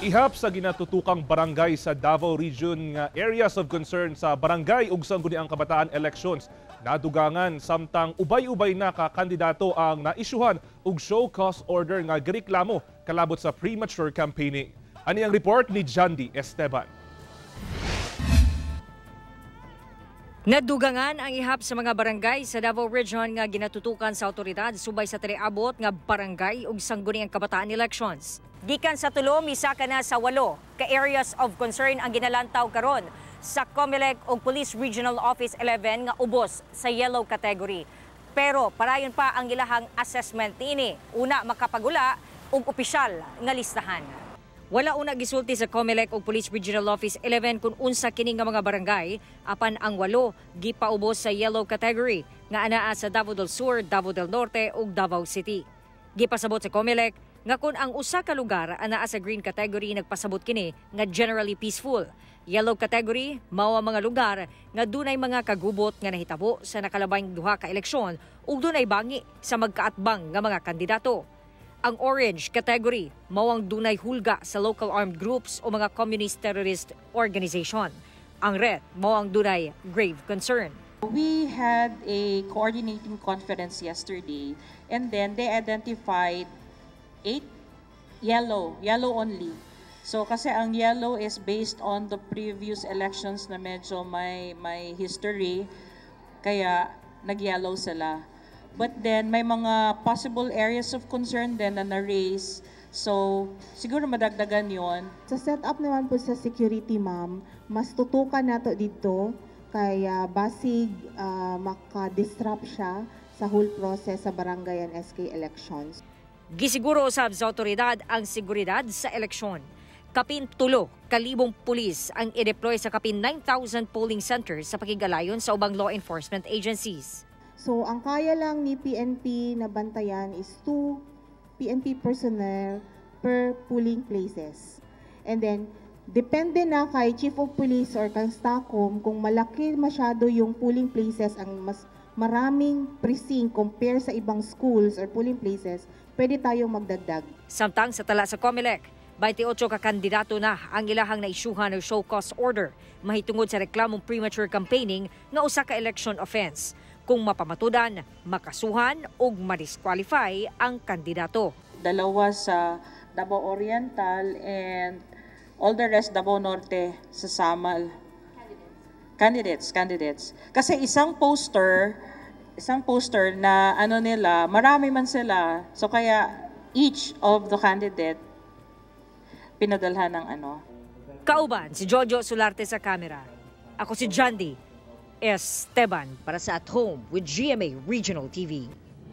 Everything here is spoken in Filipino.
Ihap sa ginatutukang barangay sa Davao Region nga areas of concern sa barangay ug sangguniang kabataan elections. Nadugangan samtang ubay-ubay na ka kandidato ang naisyuhan og show cause order nga gireklamo kalabot sa premature campaigning. Ani ang report ni Jandy Esteban. Nadugangan ang ihap sa mga barangay sa Davao Region nga ginatutukan sa otoridad subay sa taliabot nga barangay ug sangguniang kabataan elections. Gikan sa tulo, misaka na sa 8 ka areas of concern ang ginalantaw karon sa COMELEC ug Police Regional Office 11 nga ubos sa yellow category. Pero parayon pa ang ilahang assessment niini, una makapagula ug opisyal nga listahan. Wala una gisulti sa COMELEC ug Police Regional Office 11 kung unsa kini nga mga barangay, apan ang 8 gipaubos sa yellow category nga anaa sa Davao del Sur, Davao del Norte ug Davao City. Gipasabot sa COMELEC nga kung ang usa ka lugar anaa sa green category nagpasabot kini nga generally peaceful. Yellow category mao ang mga lugar nga dunay mga kagubot nga nahitabo sa nakalabayng duha ka eleksyon ug dunay bangi sa magkaatbang nga mga kandidato. Ang orange category mao ang dunay hulga sa local armed groups o mga communist terrorist organization. Ang red mao ang dunay grave concern. We had a coordinating conference yesterday and then they identified 8 yellow only. So kasi ang yellow is based on the previous elections na medyo may history, kaya nag-yellow sila. But then may mga possible areas of concern din na na-raise. So siguro madagdagan yon. Sa setup naman po sa security, ma'am, mas tutukan nato dito kaya basig maka-disrupt siya sa whole process sa barangay and SK elections. Gisiguro usab sa otoridad ang seguridad sa eleksyon. Kapin 3,000 pulis ang i-deploy sa kapin 9,000 polling centers sa pakigalayon sa ubang law enforcement agencies. So ang kaya lang ni PNP na bantayan is 2 PNP personnel per polling places. And then depende na kay Chief of Police or kang STACOM kung malaki masyado yung polling places, ang mas maraming precinct compare sa ibang schools or polling places, pwede tayong magdagdag. Samtang sa tala sa COMELEC, 28 ka kandidato na ang ilahang naisyuhan ng show cause order mahitungod sa reklamong premature campaigning nga usa ka election offense. Kung mapamatudan, makasuhan o ma-disqualify ang kandidato. 2 sa Davao Oriental and all the rest Davao Norte sa Samal. Candidates. Kasi isang poster na nila, marami man sila. So kaya each of the candidate pinadalhan ng Kauban si Jojo Sularte sa kamera. Ako si Jandy Esteban para sa At Home with GMA Regional TV.